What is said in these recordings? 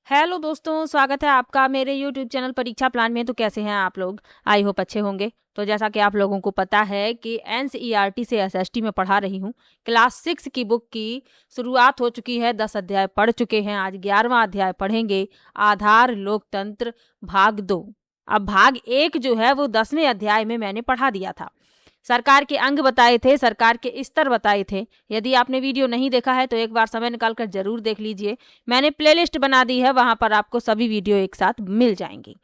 Hello दोस्तों, स्वागत है आपका मेरे यूट्यूब चैनल परीक्षा प्लान में। तो कैसे हैं आप लोग? आई होप अच्छे होंगे। तो जैसा कि आप लोगों को पता है कि एनसीईआरटी से एसएसटी में पढ़ा रही हूँ। क्लास 6 की बुक की शुरुआत हो चुकी है। 10 अध्याय पढ़ चुके हैं। आज 11वां अध्याय पढ़ेंगे, आधार लोकतंत्र भाग 2। अब भाग 1 जो है वो 10वें अध्याय में मैंने पढ़ा दिया था। सरकार के अंग बताए थे, सरकार के स्तर बताए थे। यदि आपने वीडियो नहीं देखा है तो एक बार समय निकाल कर जरूर देख लीजिए। मैंने प्लेलिस्ट बना दी है, वहां पर आपको सभी वीडियो एक साथ मिल जाएंगी।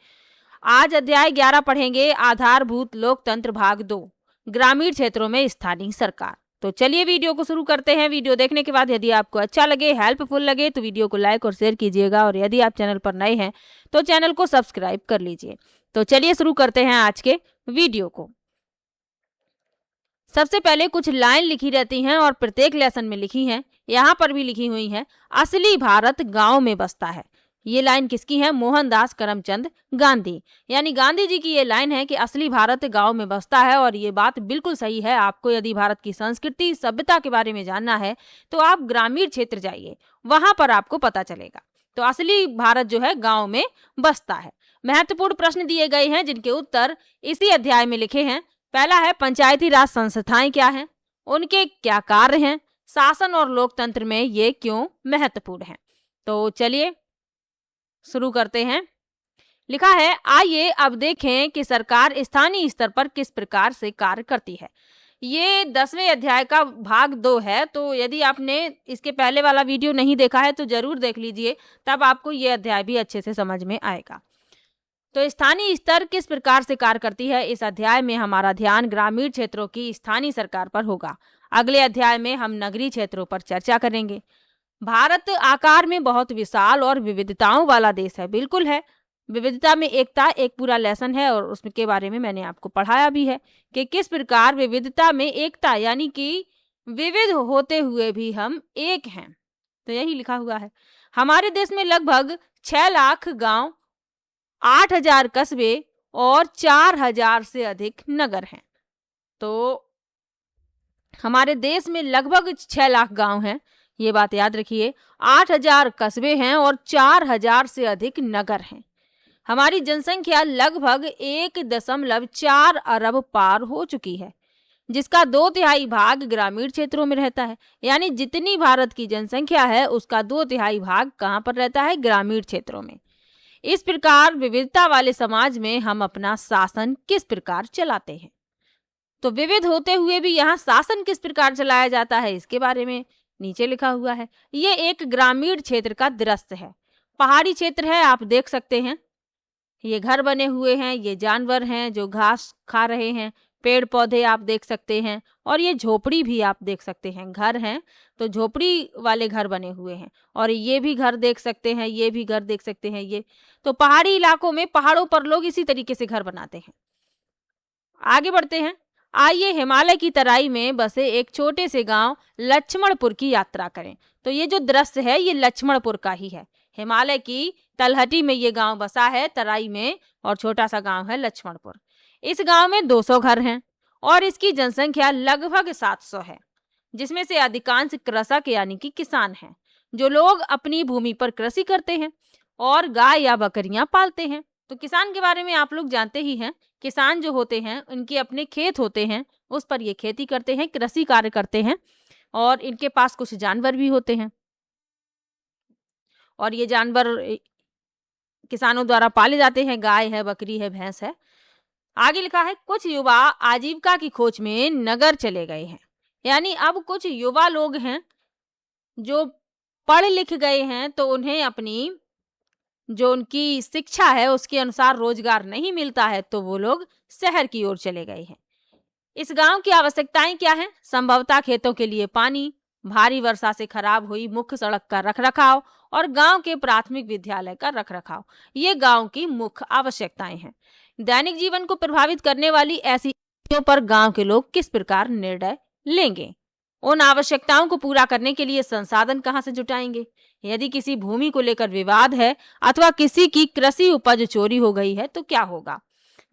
आज अध्याय 11 पढ़ेंगे, आधारभूत लोकतंत्र भाग 2, ग्रामीण क्षेत्रों में स्थानीय सरकार। तो चलिए वीडियो को शुरू करते हैं। वीडियो देखने के बाद यदि आपको अच्छा लगे, हेल्पफुल लगे तो वीडियो को लाइक और शेयर कीजिएगा, और यदि आप चैनल पर नए हैं तो चैनल को सब्सक्राइब कर लीजिए। तो चलिए शुरू करते हैं आज के वीडियो को। सबसे पहले कुछ लाइन लिखी रहती हैं और प्रत्येक लेसन में लिखी हैं, यहाँ पर भी लिखी हुई हैं। असली भारत गांव में बसता है। ये लाइन किसकी है? मोहनदास करमचंद गांधी, यानी गांधी जी की ये लाइन है कि असली भारत गांव में बसता है। और ये बात बिल्कुल सही है। आपको यदि भारत की संस्कृति सभ्यता के बारे में जानना है तो आप ग्रामीण क्षेत्र जाइए, वहां पर आपको पता चलेगा। तो असली भारत जो है गाँव में बसता है। महत्वपूर्ण प्रश्न दिए गए हैं जिनके उत्तर इसी अध्याय में लिखे हैं। पहला है, पंचायती राज संस्थाएं क्या हैं, उनके क्या कार्य हैं, शासन और लोकतंत्र में ये क्यों महत्वपूर्ण हैं। तो चलिए शुरू करते हैं। लिखा है, आइए अब देखें कि सरकार स्थानीय स्तर पर किस प्रकार से कार्य करती है। ये 10वें अध्याय का भाग 2 है। तो यदि आपने इसके पहले वाला वीडियो नहीं देखा है तो जरूर देख लीजिए, तब आपको ये अध्याय भी अच्छे से समझ में आएगा। तो स्थानीय स्तर किस प्रकार से कार्य करती है, इस अध्याय में हमारा ध्यान ग्रामीण क्षेत्रों की स्थानीय सरकार पर होगा। अगले अध्याय में हम नगरीय क्षेत्रों पर चर्चा करेंगे। भारत आकार में बहुत विशाल और विविधताओं वाला देश है। बिल्कुल है, विविधता में एकता एक पूरा लेसन है, और उसके बारे में मैंने आपको पढ़ाया भी है कि किस प्रकार विविधता में एकता, यानी कि विविध होते हुए भी हम एक हैं। तो यही लिखा हुआ है। हमारे देश में लगभग 6 लाख गांव, 8,000 कस्बे और 4,000 से अधिक नगर हैं। तो हमारे देश में लगभग 6 लाख गांव हैं, ये बात याद रखिए। 8,000 कस्बे हैं और 4,000 से अधिक नगर हैं। हमारी जनसंख्या लगभग 1.4 अरब पार हो चुकी है, जिसका 2/3 भाग ग्रामीण क्षेत्रों में रहता है। यानी जितनी भारत की जनसंख्या है उसका 2/3 भाग कहाँ पर रहता है? ग्रामीण क्षेत्रों में। इस प्रकार विविधता वाले समाज में हम अपना शासन किस प्रकार चलाते हैं। तो विविध होते हुए भी यहाँ शासन किस प्रकार चलाया जाता है, इसके बारे में नीचे लिखा हुआ है। ये एक ग्रामीण क्षेत्र का दृश्य है। पहाड़ी क्षेत्र है, आप देख सकते हैं। ये घर बने हुए हैं, ये जानवर हैं जो घास खा रहे हैं, पेड़ पौधे आप देख सकते हैं, और ये झोपड़ी भी आप देख सकते हैं। घर हैं तो झोपड़ी वाले घर बने हुए हैं, और ये भी घर देख सकते हैं, ये भी घर देख सकते हैं। ये तो पहाड़ी इलाकों में, पहाड़ों पर लोग इसी तरीके से घर बनाते हैं। आगे बढ़ते हैं। आइए हिमालय की तराई में बसे एक छोटे से गांव लक्ष्मणपुर की यात्रा करें। तो ये जो दृश्य है ये लक्ष्मणपुर का ही है। हिमालय की तलहटी में ये गांव बसा है, तराई में, और छोटा सा गांव है लक्ष्मणपुर। इस गांव में 200 घर हैं और इसकी जनसंख्या लगभग 700 है, जिसमें से अधिकांश कृषक यानी कि किसान हैं, जो लोग अपनी भूमि पर कृषि करते हैं और गाय या बकरियां पालते हैं। तो किसान के बारे में आप लोग जानते ही हैं। किसान जो होते हैं उनके अपने खेत होते हैं, उस पर ये खेती करते हैं, कृषि कार्य करते हैं, और इनके पास कुछ जानवर भी होते हैं, और ये जानवर किसानों द्वारा पाले जाते हैं। गाय है, बकरी है, भैंस है। आगे लिखा है, कुछ युवा आजीविका की खोज में नगर चले गए हैं। यानी अब कुछ युवा लोग हैं जो पढ़ लिख गए हैं, तो उन्हें अपनी जो उनकी शिक्षा है उसके अनुसार रोजगार नहीं मिलता है, तो वो लोग शहर की ओर चले गए हैं। इस गांव की आवश्यकताएं क्या हैं? संभवतः खेतों के लिए पानी, भारी वर्षा से खराब हुई मुख्य सड़क का रखरखाव, और गांव के प्राथमिक विद्यालय का रखरखाव। ये गांव की मुख्य आवश्यकताएं हैं। दैनिक जीवन को प्रभावित करने वाली ऐसी चीजों पर गांव के लोग किस प्रकार निर्णय लेंगे? उन आवश्यकताओं को पूरा करने के लिए संसाधन कहां से जुटाएंगे? यदि किसी भूमि को लेकर विवाद है अथवा किसी की कृषि उपज चोरी हो गई है तो क्या होगा?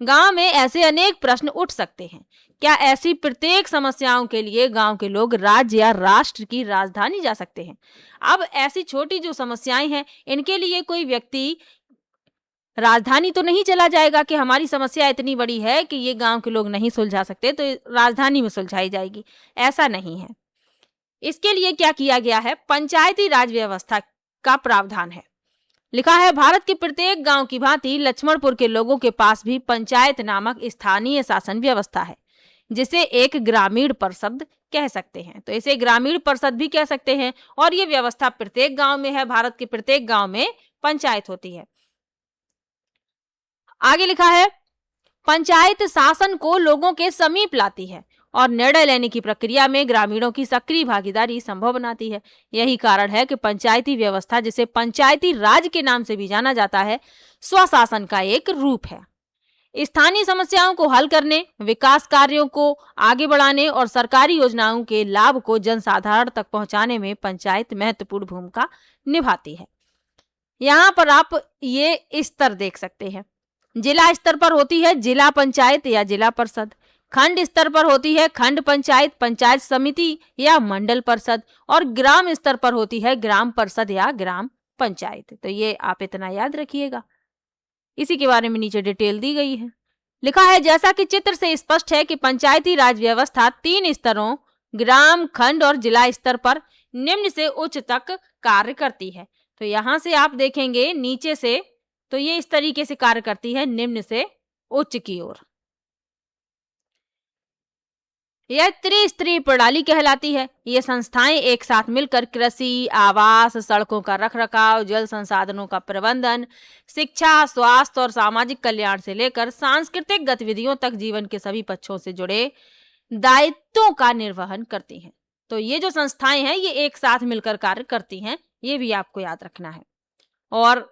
गांव में ऐसे अनेक प्रश्न उठ सकते हैं। क्या ऐसी प्रत्येक समस्याओं के लिए गांव के लोग राज्य या राष्ट्र की राजधानी जा सकते हैं? अब ऐसी छोटी जो समस्याएं हैं, इनके लिए कोई व्यक्ति राजधानी तो नहीं चला जाएगा कि हमारी समस्या इतनी बड़ी है कि ये गांव के लोग नहीं सुलझा सकते तो राजधानी में सुलझाई जाएगी। ऐसा नहीं है। इसके लिए क्या किया गया है, पंचायती राज व्यवस्था का प्रावधान है। लिखा है, भारत के प्रत्येक गांव की भांति लक्ष्मणपुर के लोगों के पास भी पंचायत नामक स्थानीय शासन व्यवस्था है, जिसे एक ग्रामीण परिषद कह सकते हैं। तो इसे ग्रामीण परिषद भी कह सकते हैं और ये व्यवस्था प्रत्येक गांव में है। भारत के प्रत्येक गांव में पंचायत होती है। आगे लिखा है, पंचायत शासन को लोगों के समीप लाती है और निर्णय लेने की प्रक्रिया में ग्रामीणों की सक्रिय भागीदारी संभव बनाती है। यही कारण है कि पंचायती व्यवस्था, जिसे पंचायती राज के नाम से भी जाना जाता है, स्वशासन का एक रूप है। स्थानीय समस्याओं को हल करने, विकास कार्यों को आगे बढ़ाने और सरकारी योजनाओं के लाभ को जनसाधारण तक पहुंचाने में पंचायत महत्वपूर्ण भूमिका निभाती है। यहाँ पर आप ये स्तर देख सकते हैं। जिला स्तर पर होती है जिला पंचायत या जिला परिषद, खंड स्तर पर होती है खंड पंचायत, पंचायत समिति या मंडल परिषद, और ग्राम स्तर पर होती है ग्राम परिषद या ग्राम पंचायत। तो ये आप इतना याद रखिएगा। इसी के बारे में नीचे डिटेल दी गई है। लिखा है, जैसा कि चित्र से स्पष्ट है कि पंचायती राज व्यवस्था 3 स्तरों ग्राम, खंड और जिला स्तर पर निम्न से उच्च तक कार्य करती है। तो यहाँ से आप देखेंगे नीचे से, तो ये इस तरीके से कार्य करती है, निम्न से उच्च की ओर। यह त्रिस्तरीय प्रणाली कहलाती है। ये संस्थाएं एक साथ मिलकर कृषि, आवास, सड़कों का रखरखाव, जल संसाधनों का प्रबंधन, शिक्षा, स्वास्थ्य और सामाजिक कल्याण से लेकर सांस्कृतिक गतिविधियों तक जीवन के सभी पक्षों से जुड़े दायित्वों का निर्वहन करती हैं। तो ये जो संस्थाएं हैं, ये एक साथ मिलकर कार्य करती हैं, ये भी आपको याद रखना है। और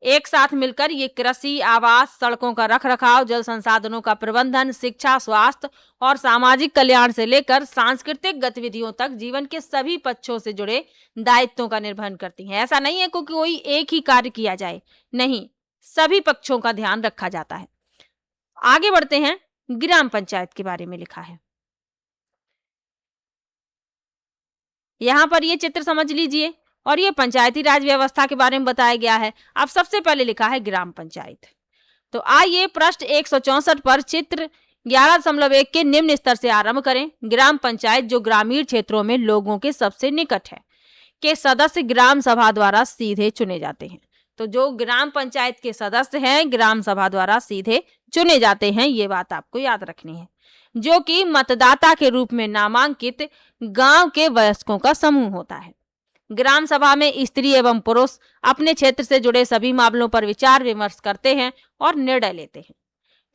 एक साथ मिलकर ये कृषि, आवास, सड़कों का रखरखाव, जल संसाधनों का प्रबंधन, शिक्षा, स्वास्थ्य और सामाजिक कल्याण से लेकर सांस्कृतिक गतिविधियों तक जीवन के सभी पक्षों से जुड़े दायित्वों का निर्वहन करती हैं। ऐसा नहीं है कि कोई एक ही कार्य किया जाए, नहीं, सभी पक्षों का ध्यान रखा जाता है। आगे बढ़ते हैं, ग्राम पंचायत के बारे में लिखा है। यहाँ पर ये चित्र समझ लीजिए और ये पंचायती राज व्यवस्था के बारे में बताया गया है। अब सबसे पहले लिखा है ग्राम पंचायत। तो आइए पृष्ठ 164 पर चित्र 11.1 के निम्न स्तर से आरंभ करें। ग्राम पंचायत, जो ग्रामीण क्षेत्रों में लोगों के सबसे निकट है, के सदस्य ग्राम सभा द्वारा सीधे चुने जाते हैं। तो जो ग्राम पंचायत के सदस्य हैं, ग्राम सभा द्वारा सीधे चुने जाते हैं, ये बात आपको याद रखनी है, जो कि मतदाता के रूप में नामांकित गांव के वयस्कों का समूह होता है। ग्राम सभा में स्त्री एवं पुरुष अपने क्षेत्र से जुड़े सभी मामलों पर विचार विमर्श करते हैं और निर्णय लेते हैं।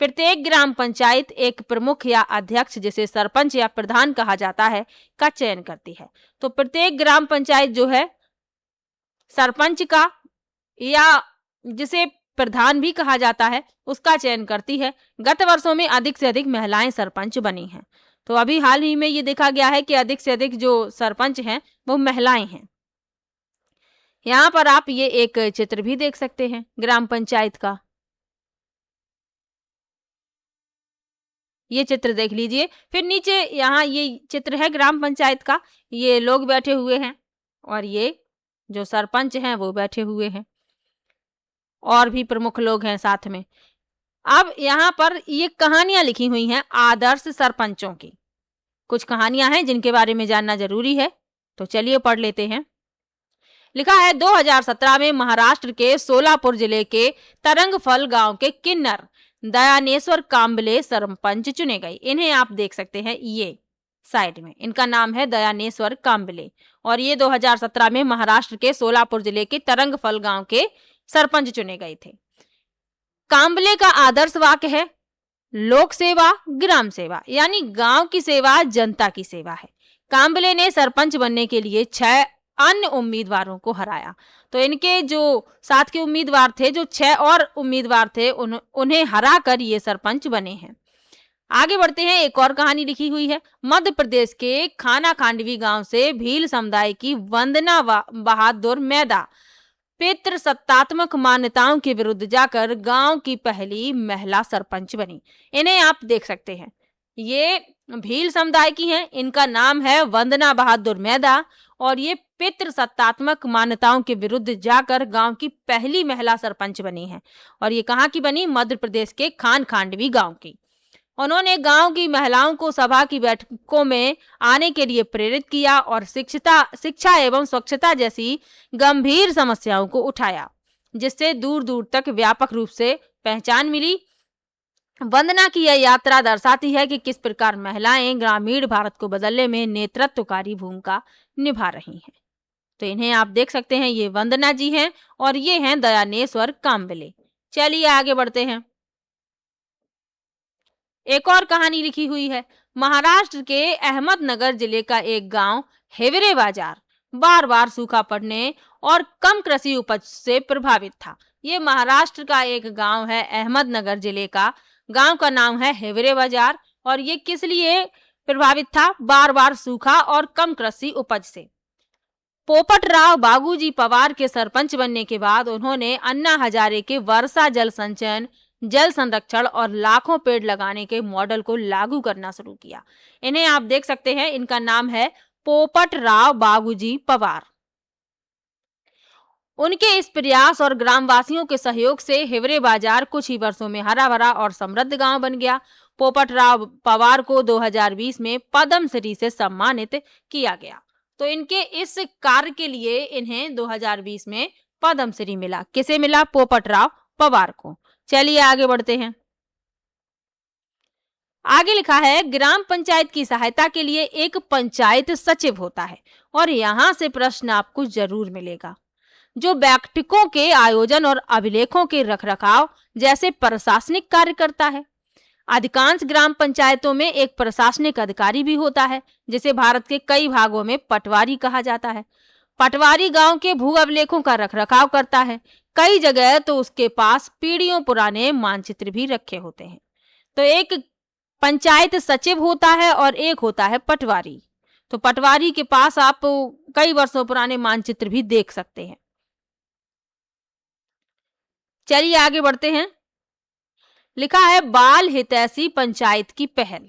प्रत्येक ग्राम पंचायत एक प्रमुख या अध्यक्ष, जिसे सरपंच या प्रधान कहा जाता है, का चयन करती है। तो प्रत्येक ग्राम पंचायत जो है, सरपंच का या जिसे प्रधान भी कहा जाता है, उसका चयन करती है। गत वर्षों में अधिक से अधिक महिलाएं सरपंच बनी हैं। तो अभी हाल ही में ये देखा गया है कि अधिक से अधिक जो सरपंच हैं वो महिलाएं हैं। यहाँ पर आप ये एक चित्र भी देख सकते हैं ग्राम पंचायत का, ये चित्र देख लीजिए। फिर नीचे यहाँ ये चित्र है ग्राम पंचायत का, ये लोग बैठे हुए हैं और ये जो सरपंच हैं वो बैठे हुए हैं और भी प्रमुख लोग हैं साथ में। अब यहाँ पर ये कहानियां लिखी हुई हैं आदर्श सरपंचों की। कुछ कहानियां हैं जिनके बारे में जानना जरूरी है, तो चलिए पढ़ लेते हैं। लिखा है, 2017 में महाराष्ट्र के सोलापुर जिले के तरंगफल गांव के किन्नर दयानेश्वर कांबले सरपंच चुने गए। इन्हें आप देख सकते हैं ये साइड में, इनका नाम है दयानेश्वर कांबले और ये 2017 में महाराष्ट्र के सोलापुर जिले के तरंगफल गांव के सरपंच चुने गए थे। कांबले का आदर्श वाक्य है, लोक सेवा ग्राम सेवा, यानी गांव की सेवा जनता की सेवा है। कांबले ने सरपंच बनने के लिए 6 अन्य उम्मीदवारों को हराया। तो इनके जो साथ के उम्मीदवार थे, जो 6 और उम्मीदवार थे, उन्हें हरा कर ये सरपंच बने हैं। आगे बढ़ते हैं, एक और कहानी लिखी हुई है। मध्य प्रदेश के खाना खांडवी गांव से भील समुदाय की वंदना बहादुर मैदा पितृसत्तात्मक मान्यताओं के विरुद्ध जाकर गांव की पहली महिला सरपंच बनी। इन्हें आप देख सकते हैं, ये भील समुदाय की हैं। इनका नाम है वंदना बहादुर मेहता और ये पितृसत्तात्मक मान्यताओं के विरुद्ध जाकर गांव की पहली महिला सरपंच बनी है। और ये कहाँ की बनी? मध्य प्रदेश के खान खांडवी गांव की। उन्होंने गांव की महिलाओं को सभा की बैठकों में आने के लिए प्रेरित किया और शिक्षा एवं स्वच्छता जैसी गंभीर समस्याओं को उठाया, जिससे दूर दूर तक व्यापक रूप से पहचान मिली। वंदना की यह यात्रा दर्शाती है कि किस प्रकार महिलाएं ग्रामीण भारत को बदलने में नेतृत्वकारी भूमिका निभा रही हैं। तो इन्हें आप देख सकते हैं, ये वंदना जी हैं और ये हैं दयानेश्वर काम्बले। चलिए आगे बढ़ते हैं। एक और कहानी लिखी हुई है। महाराष्ट्र के अहमदनगर जिले का एक गांव हिवरे बाजार बार बार सूखा पड़ने और कम कृषि उपज से प्रभावित था। ये महाराष्ट्र का एक गांव है, अहमदनगर जिले का। गांव का नाम है हिवरे बाजार और ये किस लिए प्रभावित था? बार बार सूखा और कम कृषि उपज से। पोपटराव बागूजी पवार के सरपंच बनने के बाद उन्होंने अन्ना हजारे के वर्षा जल संचयन, जल संरक्षण और लाखों पेड़ लगाने के मॉडल को लागू करना शुरू किया। इन्हें आप देख सकते हैं, इनका नाम है पोपटराव बागूजी पवार। उनके इस प्रयास और ग्रामवासियों के सहयोग से हिवरे बाजार कुछ ही वर्षों में हरा भरा और समृद्ध गांव बन गया। पोपटराव पवार को 2020 में पद्मश्री से सम्मानित किया गया। तो इनके इस कार्य के लिए इन्हें 2020 में पद्मश्री मिला। किसे मिला? पोपटराव पवार को। चलिए आगे बढ़ते हैं। आगे लिखा है, ग्राम पंचायत की सहायता के लिए एक पंचायत सचिव होता है और यहाँ से प्रश्न आपको जरूर मिलेगा, जो बैठकों के आयोजन और अभिलेखों के रखरखाव जैसे प्रशासनिक कार्य करता है। अधिकांश ग्राम पंचायतों में एक प्रशासनिक अधिकारी भी होता है, जिसे भारत के कई भागों में पटवारी कहा जाता है। पटवारी गांव के भू अभिलेखों का रखरखाव करता है। कई जगह तो उसके पास पीढ़ियों पुराने मानचित्र भी रखे होते हैं। तो एक पंचायत सचिव होता है और एक होता है पटवारी। तो पटवारी के पास आप कई वर्षों पुराने मानचित्र भी देख सकते हैं। चलिए आगे बढ़ते हैं। लिखा है, बाल हितैषी पंचायत की पहल।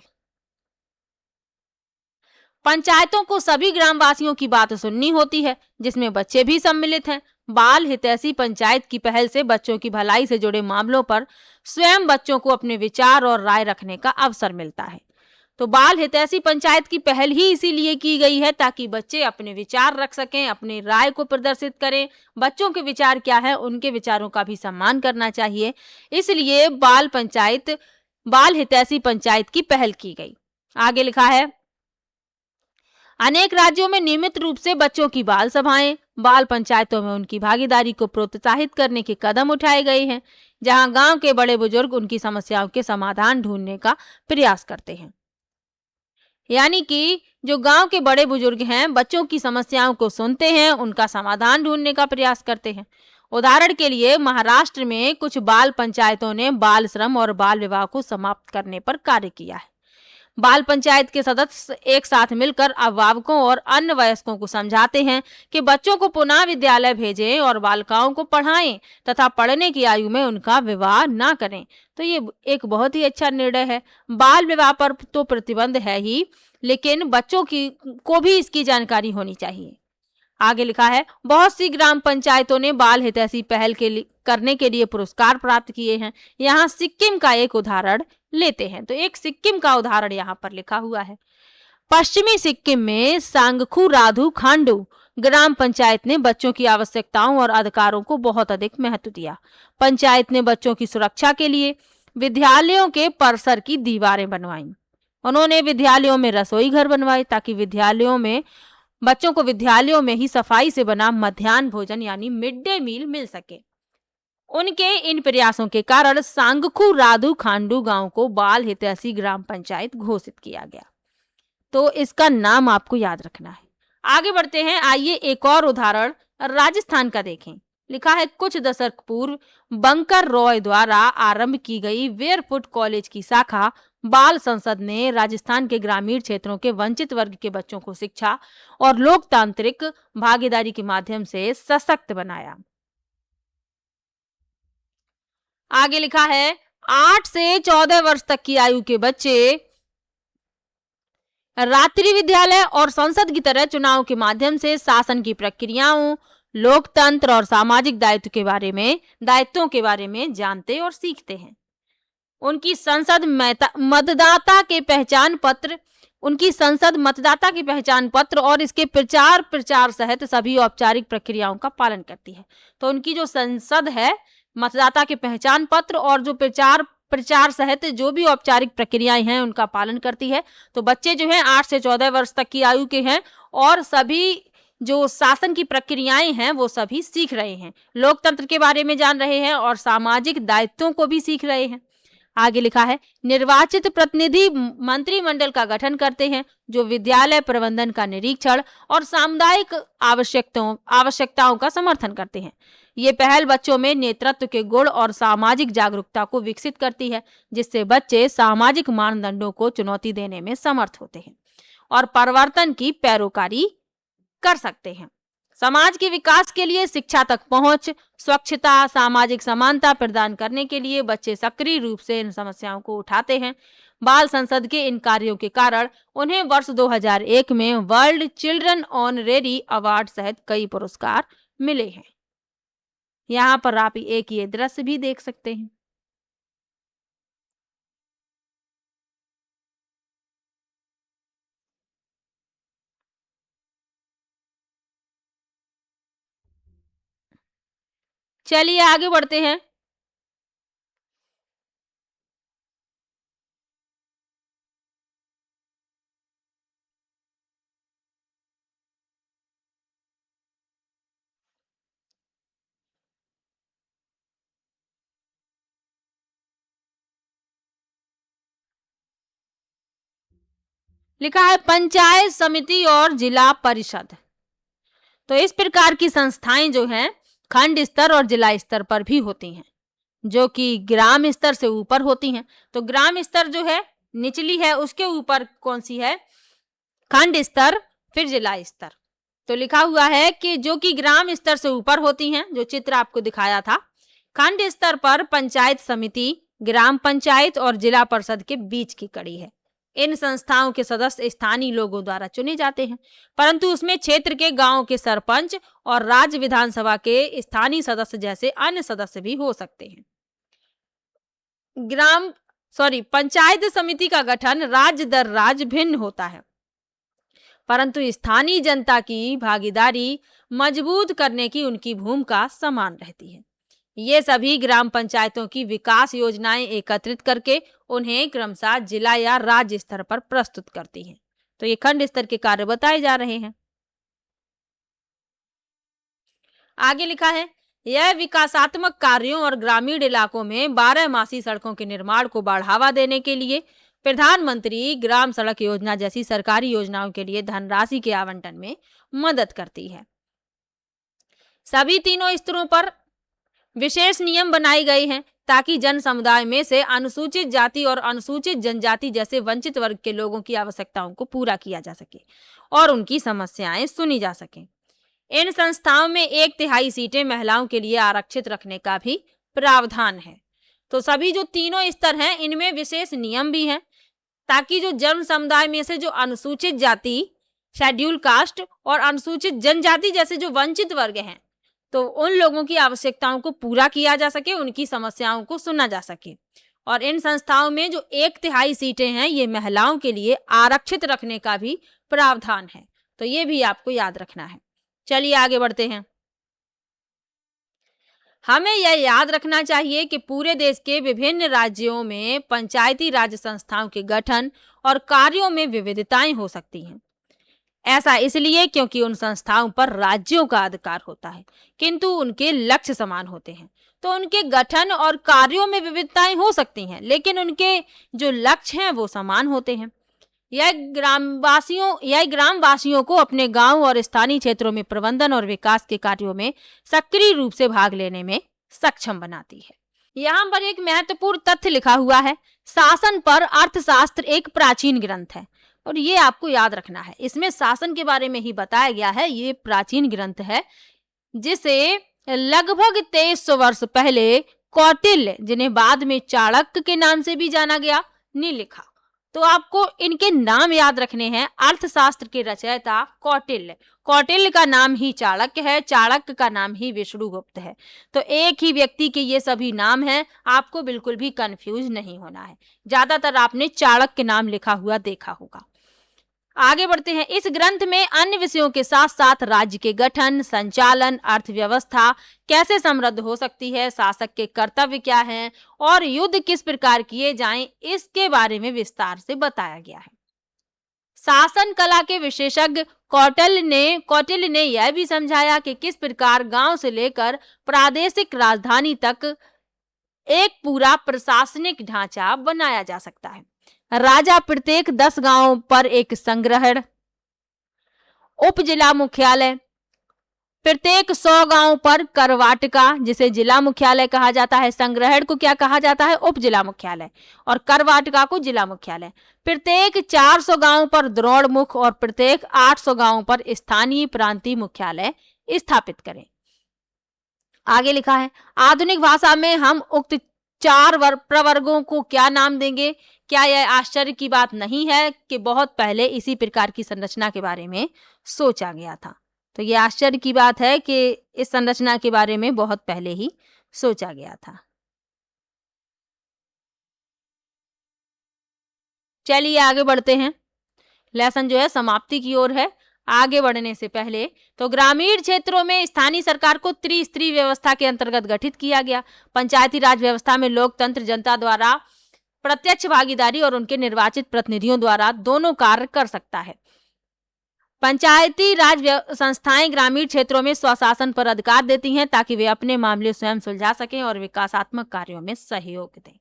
पंचायतों को सभी ग्रामवासियों की बात सुननी होती है, जिसमें बच्चे भी सम्मिलित हैं। बाल हितैषी पंचायत की पहल से बच्चों की भलाई से जुड़े मामलों पर स्वयं बच्चों को अपने विचार और राय रखने का अवसर मिलता है। तो बाल हितैषी पंचायत की पहल ही इसीलिए की गई है ताकि बच्चे अपने विचार रख सकें, अपनी राय को प्रदर्शित करें। बच्चों के विचार क्या है, उनके विचारों का भी सम्मान करना चाहिए। इसलिए बाल हितैषी पंचायत की पहल की गई। आगे लिखा है, अनेक राज्यों में नियमित रूप से बच्चों की बाल सभाएं, बाल पंचायतों में उनकी भागीदारी को प्रोत्साहित करने के कदम उठाए गए हैं, जहां गांव के बड़े बुजुर्ग उनकी समस्याओं के समाधान ढूंढने का प्रयास करते हैं। यानी कि जो गांव के बड़े बुजुर्ग हैं, बच्चों की समस्याओं को सुनते हैं, उनका समाधान ढूंढने का प्रयास करते हैं। उदाहरण के लिए महाराष्ट्र में कुछ बाल पंचायतों ने बाल श्रम और बाल विवाह को समाप्त करने पर कार्य किया है। बाल पंचायत के सदस्य एक साथ मिलकर अभिभावकों और अन्य वयस्कों को समझाते हैं कि बच्चों को पुनः विद्यालय भेजें और बालिकाओं को पढ़ाएं तथा पढ़ने की आयु में उनका विवाह ना करें। तो ये एक बहुत ही अच्छा निर्णय है। बाल विवाह पर तो प्रतिबंध है ही, लेकिन बच्चों को भी इसकी जानकारी होनी चाहिए। आगे लिखा है, बहुत सी ग्राम पंचायतों ने बाल हितैषी पहल करने के लिए पुरस्कार प्राप्त किए हैं। यहाँ सिक्किम का एक उदाहरण लेते हैं। तो एक सिक्किम का उदाहरण यहाँ पर लिखा हुआ है। पश्चिमी सिक्किम में सांगखू राधु खांडू ग्राम पंचायत ने बच्चों की आवश्यकताओं और अधिकारों को बहुत अधिक महत्व दिया। पंचायत ने बच्चों की सुरक्षा के लिए विद्यालयों के परिसर की दीवारें बनवाईं। उन्होंने विद्यालयों में रसोई घर बनवाए ताकि बच्चों को विद्यालयों में ही सफाई से बना मध्याह्न भोजन यानी मिड डे मील मिल सके। उनके इन प्रयासों के कारण सांगखू राधु खांडू गांव को बाल हितैषी ग्राम पंचायत घोषित किया गया। तो इसका नाम आपको याद रखना है। आगे बढ़ते हैं। आइए एक और उदाहरण राजस्थान का देखें। लिखा है, कुछ दशक पूर्व बंकर रॉय द्वारा आरंभ की गई वेयरफुट कॉलेज की शाखा बाल संसद ने राजस्थान के ग्रामीण क्षेत्रों के वंचित वर्ग के बच्चों को शिक्षा और लोकतांत्रिक भागीदारी के माध्यम से सशक्त बनाया। आगे लिखा है 8 से 14 वर्ष तक की आयु के बच्चे रात्रि विद्यालय और संसद की तरह चुनाव के माध्यम से शासन की प्रक्रियाओं, लोकतंत्र और सामाजिक दायित्वों के बारे में जानते और सीखते हैं। उनकी संसद मतदाता के पहचान पत्र और इसके प्रचार सहित सभी औपचारिक प्रक्रियाओं का पालन करती है। तो उनकी जो संसद है, मतदाता के पहचान पत्र और जो प्रचार सहित जो भी औपचारिक प्रक्रियाएं हैं उनका पालन करती है। तो बच्चे जो हैं 8 से 14 वर्ष तक की आयु के हैं और सभी जो शासन की प्रक्रियाएं हैं वो सभी सीख रहे हैं, लोकतंत्र के बारे में जान रहे हैं और सामाजिक दायित्वों को भी सीख रहे हैं। आगे लिखा है निर्वाचित प्रतिनिधि मंत्रिमंडल का गठन करते हैं जो विद्यालय प्रबंधन का निरीक्षण और सामुदायिक आवश्यकताओं का समर्थन करते हैं। ये पहल बच्चों में नेतृत्व के गुण और सामाजिक जागरूकता को विकसित करती है, जिससे बच्चे सामाजिक मानदंडों को चुनौती देने में समर्थ होते हैं और परिवर्तन की पैरोकारी कर सकते हैं। समाज के विकास के लिए शिक्षा तक पहुंच, स्वच्छता, सामाजिक समानता प्रदान करने के लिए बच्चे सक्रिय रूप से इन समस्याओं को उठाते हैं। बाल संसद के इन कार्यों के कारण उन्हें वर्ष 2001 में वर्ल्ड चिल्ड्रन ऑनरेरी अवार्ड सहित कई पुरस्कार मिले हैं। यहाँ पर आप एक ये दृश्य भी देख सकते हैं। चलिए आगे बढ़ते हैं। लिखा है पंचायत समिति और जिला परिषद। तो इस प्रकार की संस्थाएं जो हैं खंड स्तर और जिला स्तर पर भी होती हैं, जो कि ग्राम स्तर से ऊपर होती हैं। तो ग्राम स्तर जो है निचली है, उसके ऊपर कौन सी है? खंड स्तर, फिर जिला स्तर। तो लिखा हुआ है कि जो कि ग्राम स्तर से ऊपर होती हैं, जो चित्र आपको दिखाया था। खंड स्तर पर पंचायत समिति, ग्राम पंचायत और जिला परिषद के बीच की कड़ी है। इन संस्थाओं के सदस्य स्थानीय लोगों द्वारा चुने जाते हैं, परंतु उसमें क्षेत्र के गांव के सरपंच और राज्य विधानसभा के स्थानीय सदस्य जैसे अन्य सदस्य भी हो सकते हैं। पंचायत समिति का गठन राज्य दर राज्य भिन्न होता है, परंतु स्थानीय जनता की भागीदारी मजबूत करने की उनकी भूमिका समान रहती है। ये सभी ग्राम पंचायतों की विकास योजनाएं एकत्रित करके उन्हें क्रमशः जिला या राज्य स्तर पर प्रस्तुत करती हैं। तो ये खंड स्तर के कार्य बताए जा रहे हैं। आगे लिखा है यह विकासात्मक कार्यों और ग्रामीण इलाकों में 12 सड़कों के निर्माण को बढ़ावा देने के लिए प्रधानमंत्री ग्राम सड़क योजना जैसी सरकारी योजनाओं के लिए धनराशि के आवंटन में मदद करती है। सभी तीनों स्तरों पर विशेष नियम बनाए गए हैं ताकि जन समुदाय में से अनुसूचित जाति और अनुसूचित जनजाति जैसे वंचित वर्ग के लोगों की आवश्यकताओं को पूरा किया जा सके और उनकी समस्याएं सुनी जा सकें। इन संस्थाओं में 1/3 सीटें महिलाओं के लिए आरक्षित रखने का भी प्रावधान है। तो सभी जो तीनों स्तर हैं इनमें विशेष नियम भी हैं ताकि जो जन समुदाय में से जो अनुसूचित जाति, शेड्यूल कास्ट और अनुसूचित जनजाति जैसे जो वंचित वर्ग हैं, तो उन लोगों की आवश्यकताओं को पूरा किया जा सके, उनकी समस्याओं को सुना जा सके। और इन संस्थाओं में जो 1/3 सीटें हैं ये महिलाओं के लिए आरक्षित रखने का भी प्रावधान है। तो ये भी आपको याद रखना है। चलिए आगे बढ़ते हैं। हमें यह याद रखना चाहिए कि पूरे देश के विभिन्न राज्यों में पंचायती राज संस्थाओं के गठन और कार्यों में विविधताएं हो सकती हैं। ऐसा इसलिए क्योंकि उन संस्थाओं पर राज्यों का अधिकार होता है, किंतु उनके लक्ष्य समान होते हैं। तो उनके गठन और कार्यों में विविधताएं हो सकती हैं, लेकिन उनके जो लक्ष्य हैं वो समान होते हैं। यह ग्रामवासियों को अपने गांव और स्थानीय क्षेत्रों में प्रबंधन और विकास के कार्यों में सक्रिय रूप से भाग लेने में सक्षम बनाती है। यहाँ पर एक महत्वपूर्ण तथ्य लिखा हुआ है, शासन पर अर्थशास्त्र एक प्राचीन ग्रंथ है और ये आपको याद रखना है। इसमें शासन के बारे में ही बताया गया है। ये प्राचीन ग्रंथ है जिसे लगभग 2300 वर्ष पहले कौटिल्य, जिन्हें बाद में चाणक्य के नाम से भी जाना गया, ने लिखा। तो आपको इनके नाम याद रखने हैं। अर्थशास्त्र के रचयिता कौटिल्य, कौटिल्य का नाम ही चाणक्य है, चाणक्य का नाम ही विष्णुगुप्त है। तो एक ही व्यक्ति के ये सभी नाम हैं, आपको बिल्कुल भी कंफ्यूज नहीं होना है। ज्यादातर आपने चाणक्य नाम लिखा हुआ देखा होगा। आगे बढ़ते हैं। इस ग्रंथ में अन्य विषयों के साथ साथ राज्य के गठन, संचालन, अर्थव्यवस्था कैसे समृद्ध हो सकती है, शासक के कर्तव्य क्या हैं और युद्ध किस प्रकार किए जाएं, इसके बारे में विस्तार से बताया गया है। शासन कला के विशेषज्ञ कौटिल्य ने यह भी समझाया कि किस प्रकार गांव से लेकर प्रादेशिक राजधानी तक एक पूरा प्रशासनिक ढांचा बनाया जा सकता है। राजा प्रत्येक 10 गांवों पर एक संग्रहण, उप जिला मुख्यालय, प्रत्येक 100 गांवों पर करवाटिका, जिसे जिला मुख्यालय कहा जाता है, संग्रहण को क्या कहा जाता है, उप जिला मुख्यालय, और करवाटिका को जिला मुख्यालय। प्रत्येक 400 गांवों पर द्रोणमुख और प्रत्येक 800 गांवों पर स्थानीय प्रांतीय मुख्यालय स्थापित करें। आगे लिखा है, आधुनिक भाषा में हम उक्त 4 प्रवर्गों को क्या नाम देंगे? क्या यह आश्चर्य की बात नहीं है कि बहुत पहले इसी प्रकार की संरचना के बारे में सोचा गया था। तो यह आश्चर्य की बात है कि इस संरचना के बारे में बहुत पहले ही सोचा गया था। चलिए आगे बढ़ते हैं। लेसन जो है समाप्ति की ओर है। आगे बढ़ने से पहले तो ग्रामीण क्षेत्रों में स्थानीय सरकार को त्रिस्तरीय व्यवस्था के अंतर्गत गठित किया गया। पंचायती राज व्यवस्था में लोकतंत्र जनता द्वारा प्रत्यक्ष भागीदारी और उनके निर्वाचित प्रतिनिधियों द्वारा दोनों कार्य कर सकता है। पंचायती राज संस्थाएं ग्रामीण क्षेत्रों में स्वशासन पर अधिकार देती हैं ताकि वे अपने मामले स्वयं सुलझा सकें और विकासात्मक कार्यों में सहयोग दें।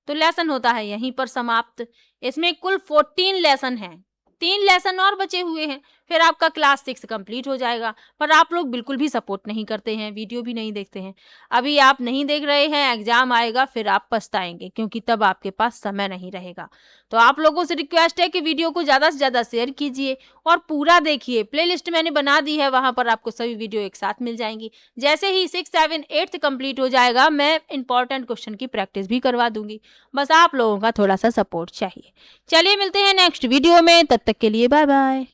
तो लेसन होता है यहीं पर समाप्त। इसमें कुल 14 लेसन हैं, 3 लेसन और बचे हुए हैं, फिर आपका क्लास 6 कंप्लीट हो जाएगा। पर आप लोग बिल्कुल भी सपोर्ट नहीं करते हैं, वीडियो भी नहीं देखते हैं। अभी आप नहीं देख रहे हैं, एग्जाम आएगा फिर आप पछताएंगे, क्योंकि तब आपके पास समय नहीं रहेगा। तो आप लोगों से रिक्वेस्ट है कि वीडियो को ज़्यादा से ज़्यादा शेयर कीजिए और पूरा देखिए। प्लेलिस्ट मैंने बना दी है, वहाँ पर आपको सभी वीडियो एक साथ मिल जाएंगी। जैसे ही 6, 7, 8 कंप्लीट हो जाएगा, मैं इंपॉर्टेंट क्वेश्चन की प्रैक्टिस भी करवा दूंगी। बस आप लोगों का थोड़ा सा सपोर्ट चाहिए। चलिए मिलते हैं नेक्स्ट वीडियो में, तब तक के लिए बाय बाय।